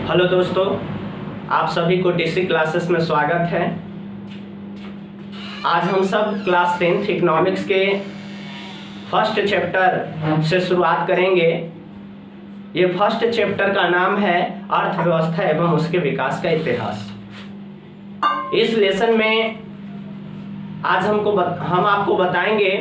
Hello दोस्तों, आप सभी को टीसी क्लासेस में स्वागत है। आज हम सब क्लास 10th इकोनॉमिक्स के फर्स्ट चैप्टर से शुरुआत करेंगे। ये फर्स्ट चैप्टर का नाम है अर्थव्यवस्था एवं उसके विकास का इतिहास। इस लेसन में आज हम आपको बताएंगे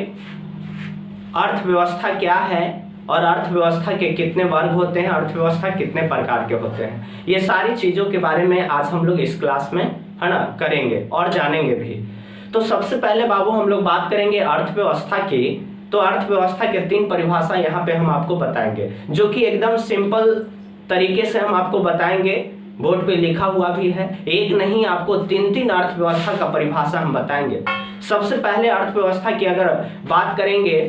अर्थव्यवस्था क्या है और अर्थव्यवस्था के कितने वर्ग होते हैं, अर्थव्यवस्था कितने प्रकार के होते हैं। ये सारी चीज़ों के बारे में आज हम लोग इस क्लास में है ना करेंगे और जानेंगे भी। तो सबसे पहले बाबू हम लोग बात करेंगे अर्थव्यवस्था की। तो अर्थव्यवस्था के 3 परिभाषा यहाँ पे हम आपको बताएंगे, जो कि एकदम सिंपल तरीके से हम आपको बताएंगे। बोर्ड पे लिखा हुआ भी है, एक नहीं आपको 3 अर्थव्यवस्था का परिभाषा हम बताएंगे। सबसे पहले अर्थव्यवस्था की अगर बात करेंगे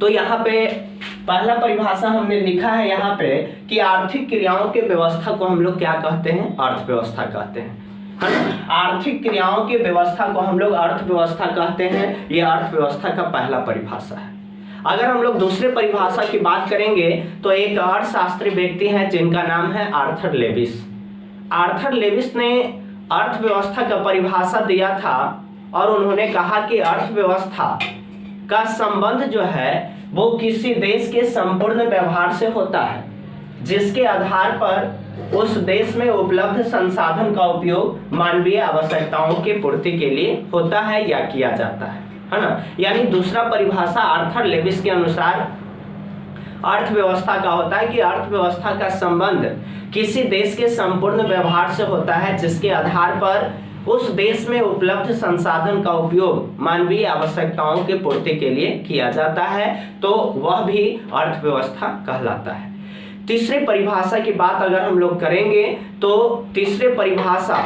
तो यहाँ पे पहला परिभाषा हमने लिखा है यहाँ पे कि आर्थिक क्रियाओं के व्यवस्था को हम लोग क्या कहते हैं, अर्थव्यवस्था कहते हैं, है ना। आर्थिक क्रियाओं के व्यवस्था को हम लोग अर्थव्यवस्था कहते हैं। ये अर्थव्यवस्था का पहला परिभाषा है। अगर हम लोग दूसरे परिभाषा की बात करेंगे तो एक अर्थशास्त्री व्यक्ति हैं जिनका नाम है आर्थर लेविस। आर्थर लेविस ने अर्थव्यवस्था का परिभाषा दिया था और उन्होंने कहा कि अर्थव्यवस्था का संबंध जो है वो किसी देश के संपूर्ण व्यवहार से होता है, जिसके आधार पर उस देश में उपलब्ध संसाधन का उपयोग मानवीय आवश्यकताओं के पूर्ति के लिए होता है या किया जाता है ना। यानी दूसरा परिभाषा आर्थर लेविस के अनुसार अर्थव्यवस्था का होता है कि अर्थव्यवस्था का संबंध किसी देश के संपूर्ण व्यवहार से होता है, जिसके आधार पर उस देश में उपलब्ध संसाधन का उपयोग मानवीय आवश्यकताओं के पूर्ति के लिए किया जाता है, तो वह भी अर्थव्यवस्था कहलाता है। तीसरे परिभाषा की बात अगर हम लोग करेंगे तो तीसरे परिभाषा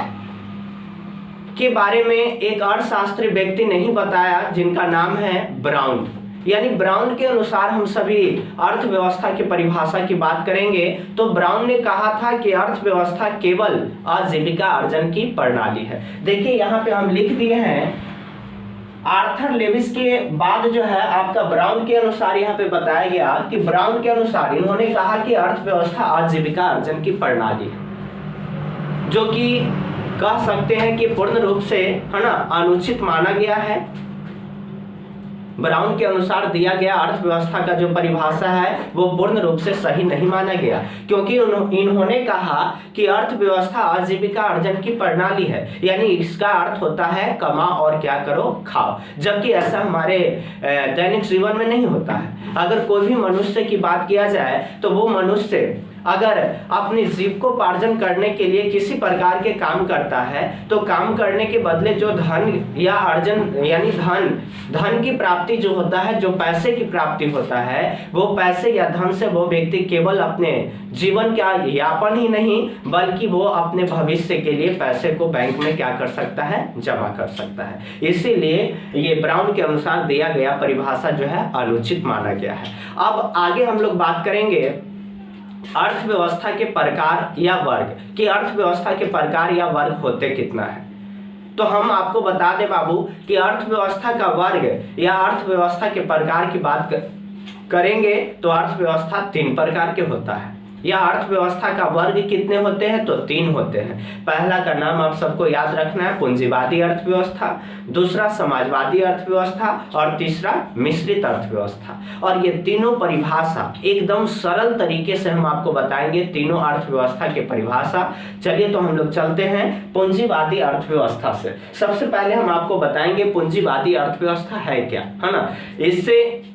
के बारे में एक अर्थशास्त्री व्यक्ति नहीं बताया जिनका नाम है ब्राउन। यानी ब्राउन के अनुसार हम सभी अर्थव्यवस्था की परिभाषा की बात करेंगे तो ब्राउन ने कहा था कि अर्थव्यवस्था केवल आजीविका अर्जन की प्रणाली है। देखिए यहाँ पे हम लिख दिए हैं आर्थर लेविस के बाद जो है आपका ब्राउन के अनुसार यहाँ पे बताया गया कि ब्राउन के अनुसार इन्होंने कहा कि अर्थव्यवस्था आजीविका अर्जन की प्रणाली है, जो कि कह सकते हैं कि पूर्ण रूप से है ना अनुचित माना गया है। ब्राउन के अनुसार दिया गया अर्थव्यवस्था का जो परिभाषा है वो पूर्ण रूप से सही नहीं माना गया, क्योंकि इन्होंने कहा कि अर्थव्यवस्था आजीविका अर्जन की प्रणाली है। यानी इसका अर्थ होता है कमा और क्या करो, खाओ, जबकि ऐसा हमारे दैनिक जीवन में नहीं होता है। अगर कोई भी मनुष्य की बात किया जाए तो वो मनुष्य अगर अपनी जीविकोपार्जन करने के लिए किसी प्रकार के काम करता है तो काम करने के बदले जो धन या अर्जन यानी धन की प्राप्ति जो होता है, जो पैसे की प्राप्ति होता है, वो पैसे या धन से वो व्यक्ति केवल अपने जीवन का यापन ही नहीं बल्कि वो अपने भविष्य के लिए पैसे को बैंक में क्या कर सकता है, जमा कर सकता है। इसीलिए ये ब्राउन के अनुसार दिया गया परिभाषा जो है अनुचित माना गया है। अब आगे हम लोग बात करेंगे अर्थव्यवस्था के प्रकार या वर्ग कि अर्थव्यवस्था के प्रकार या वर्ग होते कितना है। तो हम आपको बता दें बाबू कि अर्थव्यवस्था का वर्ग या अर्थव्यवस्था के प्रकार की बात करेंगे तो अर्थव्यवस्था 3 प्रकार के होता है। या अर्थव्यवस्था का वर्ग कितने होते हैं तो 3 होते हैं। पहला का नाम आप सबको याद रखना है पूंजीवादी अर्थव्यवस्था, दूसरा समाजवादी अर्थव्यवस्था और तीसरा मिश्रित अर्थव्यवस्था। और ये तीनों परिभाषा एकदम सरल तरीके से हम आपको बताएंगे, तीनों अर्थव्यवस्था के परिभाषा। चलिए तो हम लोग चलते हैं पूंजीवादी अर्थव्यवस्था से। सबसे पहले हम आपको बताएंगे पूंजीवादी अर्थव्यवस्था है क्या, है ना। इससे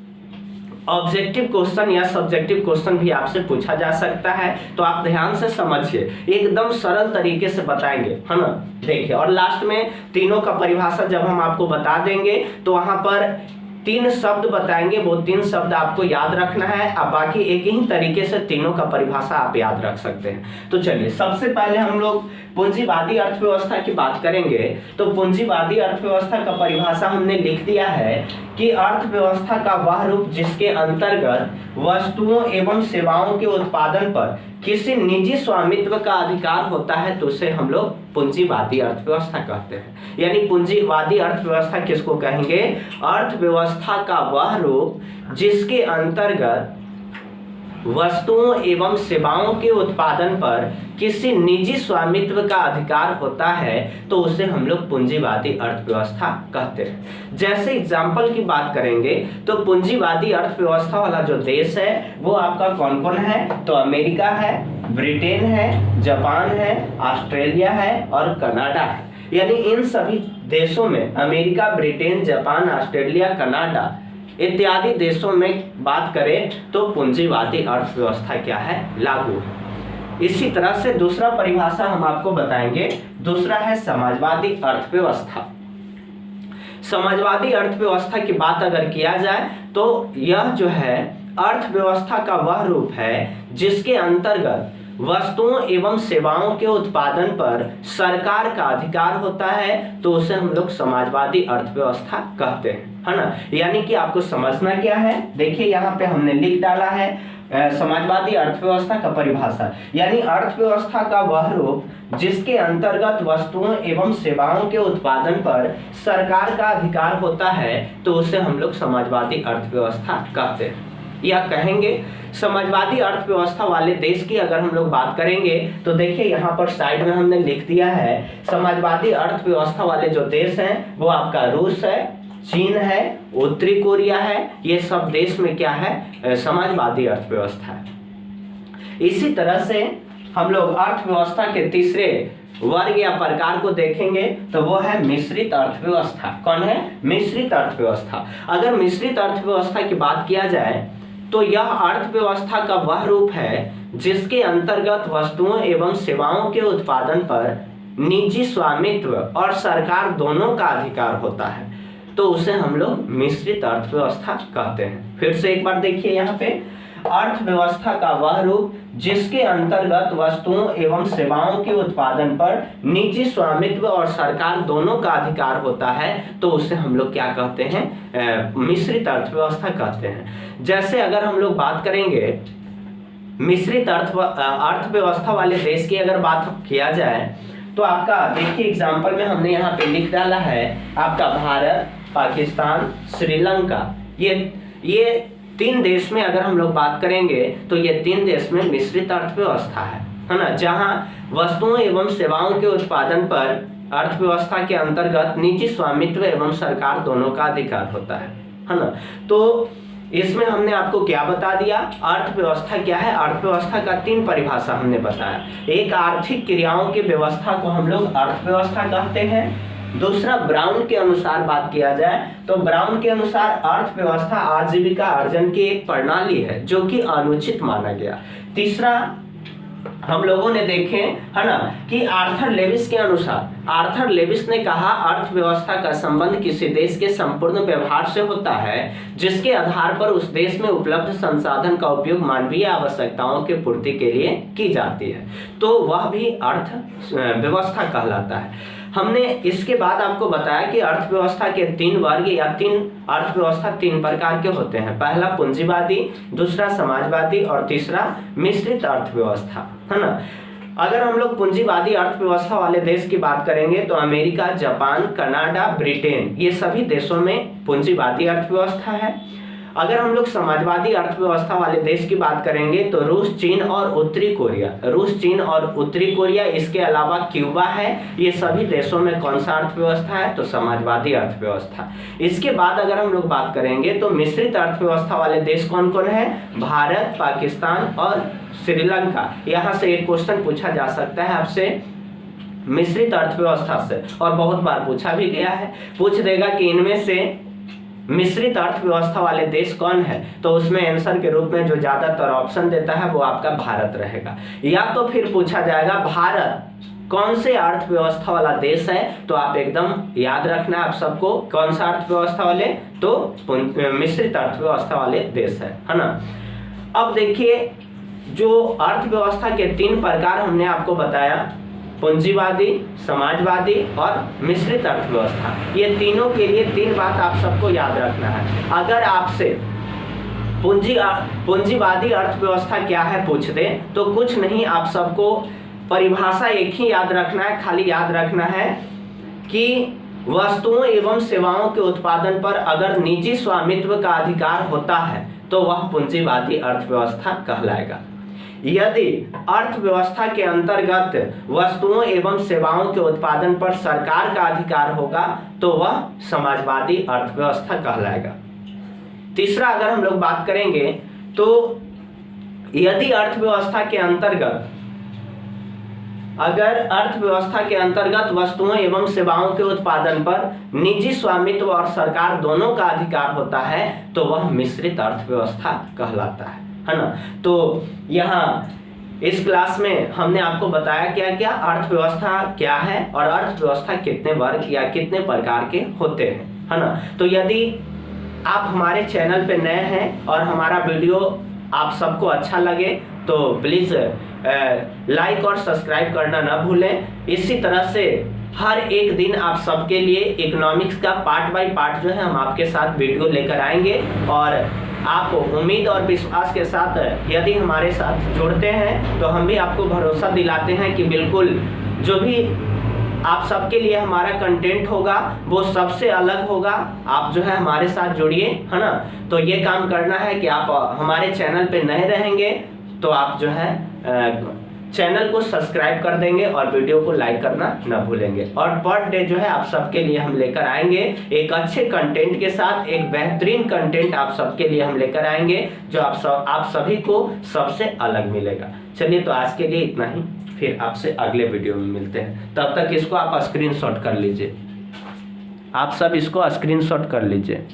ऑब्जेक्टिव क्वेश्चन या सब्जेक्टिव क्वेश्चन भी आपसे पूछा जा सकता है, तो आप ध्यान से समझिए, एकदम सरल तरीके से बताएंगे, है ना। देखिए, और लास्ट में तीनों का परिभाषा जब हम आपको बता देंगे तो वहां पर 3 शब्द बताएंगे, वो 3 शब्द आपको याद रखना है। अब बाकी एक ही तरीके से तीनों का परिभाषा आप याद रख सकते हैं। तो चलिए सबसे पहले हम लोग पूंजीवादी अर्थव्यवस्था की बात करेंगे। तो पूंजीवादी अर्थव्यवस्था का परिभाषा हमने लिख दिया है कि अर्थव्यवस्था का वह रूप जिसके अंतर्गत वस्तुओं एवं सेवाओं के उत्पादन पर किसी निजी स्वामित्व का अधिकार होता है तो उसे हम लोग पूंजीवादी अर्थव्यवस्था कहते हैं। यानी पूंजीवादी अर्थव्यवस्था किसको कहेंगे, अर्थव्यवस्था का वह रूप जिसके अंतर्गत वस्तुओं एवं सेवाओं के उत्पादन पर किसी निजी स्वामित्व का अधिकार होता है तो उसे हम लोग पूंजीवादी अर्थव्यवस्था कहते हैं। जैसे एग्जाम्पल की बात करेंगे तो पूंजीवादी अर्थव्यवस्था वाला जो देश है वो आपका कौन कौन है, तो अमेरिका है, ब्रिटेन है, जापान है, ऑस्ट्रेलिया है और कनाडा है। यानी इन सभी देशों में America, Britain, Japan, Australia, Canada इत्यादि देशों में बात करें तो पूंजीवादी अर्थव्यवस्था क्या है, लागू है। इसी तरह से दूसरा परिभाषा हम आपको बताएंगे, दूसरा है समाजवादी अर्थव्यवस्था। समाजवादी अर्थव्यवस्था की बात अगर किया जाए तो यह जो है अर्थव्यवस्था का वह रूप है जिसके अंतर्गत वस्तुओं एवं सेवाओं के उत्पादन पर सरकार का अधिकार होता है तो उसे हम लोग समाजवादी अर्थव्यवस्था कहते हैं, है ना। यानी कि आपको समझना क्या है, देखिए यहाँ पे हमने लिख डाला है समाजवादी अर्थव्यवस्था का परिभाषा, यानी अर्थव्यवस्था का वह रूप जिसके अंतर्गत वस्तुओं एवं सेवाओं के उत्पादन पर सरकार का अधिकार होता है तो उसे हम लोग समाजवादी अर्थव्यवस्था कहते हैं। या कहेंगे समाजवादी अर्थव्यवस्था वाले देश की अगर हम लोग बात करेंगे तो देखिए यहाँ पर साइड में हमने लिख दिया है, समाजवादी अर्थव्यवस्था वाले जो देश हैं वो आपका रूस है, चीन है, उत्तरी कोरिया है, ये सब देश में क्या है, समाजवादी अर्थव्यवस्था है। इसी तरह से हम लोग अर्थव्यवस्था के तीसरे वर्ग या प्रकार को देखेंगे तो वो है मिश्रित अर्थव्यवस्था। कौन है, मिश्रित अर्थव्यवस्था। अगर मिश्रित अर्थव्यवस्था की बात किया जाए तो यह अर्थव्यवस्था का वह रूप है जिसके अंतर्गत वस्तुओं एवं सेवाओं के उत्पादन पर निजी स्वामित्व और सरकार दोनों का अधिकार होता है तो उसे हम लोग मिश्रित अर्थव्यवस्था कहते हैं। फिर से एक बार देखिए यहाँ पे, अर्थव्यवस्था का वह रूप जिसके अंतर्गत वस्तुओं एवं सेवाओं के उत्पादन पर निजी स्वामित्व और सरकार दोनों का अधिकार होता है तो उसे हम लोग क्या कहते हैं, मिश्रित अर्थव्यवस्था कहते हैं। जैसे अगर हम लोग बात करेंगे मिश्रित अर्थव्यवस्था वाले देश की अगर बात किया जाए तो आपका देखिए एग्जाम्पल में हमने यहाँ पे लिख डाला है आपका भारत, पाकिस्तान, श्रीलंका, ये तीन देश में अगर हम लोग बात करेंगे तो ये तीन देश में मिश्रित अर्थव्यवस्था है ना, जहां वस्तुओं एवं सेवाओं के उत्पादन पर अर्थव्यवस्था के अंतर्गत निजी स्वामित्व एवं सरकार दोनों का अधिकार होता है ना। तो इसमें हमने आपको क्या बता दिया, अर्थव्यवस्था क्या है, अर्थव्यवस्था का तीन परिभाषा हमने बताया। एक आर्थिक क्रियाओं की व्यवस्था को हम लोग अर्थव्यवस्था कहते हैं। दूसरा ब्राउन के अनुसार बात किया जाए तो ब्राउन के अनुसार अर्थव्यवस्था आजीविका अर्जन की एक प्रणाली है जो कि अनुचित माना गया। तीसरा हम लोगों ने देखे है ना कि आर्थर लेविस के अनुसार, आर्थर लेविस ने कहा अर्थव्यवस्था का संबंध किसी देश के संपूर्ण व्यवहार से होता है जिसके आधार पर उस देश में उपलब्ध संसाधन का उपयोग मानवीय आवश्यकताओं की पूर्ति के लिए की जाती है, तो वह भी अर्थव्यवस्था कहलाता है। हमने इसके बाद आपको बताया कि अर्थव्यवस्था के तीन वर्ग या अर्थव्यवस्था तीन प्रकार के होते हैं। पहला पूंजीवादी, दूसरा समाजवादी और तीसरा मिश्रित अर्थव्यवस्था, है ना। अगर हम लोग पूंजीवादी अर्थव्यवस्था वाले देश की बात करेंगे तो अमेरिका, जापान, कनाडा, ब्रिटेन, ये सभी देशों में पूंजीवादी अर्थव्यवस्था है। अगर हम लोग समाजवादी अर्थव्यवस्था वाले देश की बात करेंगे तो रूस, चीन और उत्तरी कोरिया, रूस, चीन और उत्तरी कोरिया, इसके अलावा क्यूबा है, ये सभी देशों में कौन सा अर्थव्यवस्था है, तो समाजवादी अर्थव्यवस्था। इसके बाद अगर हम लोग बात करेंगे तो मिश्रित अर्थव्यवस्था वाले देश कौन कौन है, भारत, पाकिस्तान और श्रीलंका। यहाँ से एक क्वेश्चन पूछा जा सकता है आपसे मिश्रित अर्थव्यवस्था से, और बहुत बार पूछा भी गया है, पूछ देगा कि इनमें से मिश्रित अर्थव्यवस्था वाले देश कौन है, तो उसमें आंसर के रूप में जो ज्यादातर ऑप्शन देता है वो आपका भारत रहेगा। या तो फिर पूछा जाएगा भारत कौन से अर्थव्यवस्था वाला देश है, तो आप एकदम याद रखना आप सबको, कौन सा अर्थव्यवस्था वाले, तो मिश्रित अर्थव्यवस्था वाले देश है ना। अब देखिए जो अर्थव्यवस्था के तीन प्रकार हमने आपको बताया, पूंजीवादी, समाजवादी और मिश्रित अर्थव्यवस्था, ये तीनों के लिए तीन बात आप सबको याद रखना है। अगर आपसे पूंजीवादी अर्थव्यवस्था क्या है पूछ दे तो कुछ नहीं, आप सबको परिभाषा एक ही याद रखना है, खाली याद रखना है कि वस्तुओं एवं सेवाओं के उत्पादन पर अगर निजी स्वामित्व का अधिकार होता है तो वह पूंजीवादी अर्थव्यवस्था कहलाएगा। यदि अर्थव्यवस्था के अंतर्गत वस्तुओं एवं सेवाओं के उत्पादन पर सरकार का अधिकार होगा तो वह समाजवादी अर्थव्यवस्था कहलाएगा। तीसरा अगर हम लोग बात करेंगे तो यदि अर्थव्यवस्था के अंतर्गत वस्तुओं एवं सेवाओं के उत्पादन पर निजी स्वामित्व और सरकार दोनों का अधिकार होता है तो वह मिश्रित अर्थव्यवस्था कहलाता है ना। तो यहाँ इस क्लास में हमने आपको बताया क्या अर्थव्यवस्था क्या है और अर्थव्यवस्था कितने वर्ग या कितने प्रकार के होते हैं, है ना। तो यदि आप हमारे चैनल पे नए हैं और हमारा वीडियो आप सबको अच्छा लगे तो प्लीज़ लाइक और सब्सक्राइब करना ना भूलें। इसी तरह से हर एक दिन आप सबके लिए इकोनॉमिक्स का पार्ट बाय पार्ट जो है हम आपके साथ वीडियो लेकर आएंगे और आप उम्मीद और विश्वास के साथ यदि हमारे साथ जुड़ते हैं तो हम भी आपको भरोसा दिलाते हैं कि बिल्कुल जो भी आप सबके लिए हमारा कंटेंट होगा वो सबसे अलग होगा। आप जो है हमारे साथ जुड़िए, है ना। तो ये काम करना है कि आप हमारे चैनल पे नए रहेंगे तो आप जो है चैनल को सब्सक्राइब कर देंगे और वीडियो को लाइक करना ना भूलेंगे। और पर डे जो है आप सबके लिए हम लेकर आएंगे एक अच्छे कंटेंट के साथ, एक बेहतरीन कंटेंट आप सबके लिए हम लेकर आएंगे जो आप सभी को सबसे अलग मिलेगा। चलिए तो आज के लिए इतना ही, फिर आपसे अगले वीडियो में मिलते हैं। तब तक इसको आप स्क्रीनशॉट कर लीजिए, आप सब इसको स्क्रीनशॉट कर लीजिए।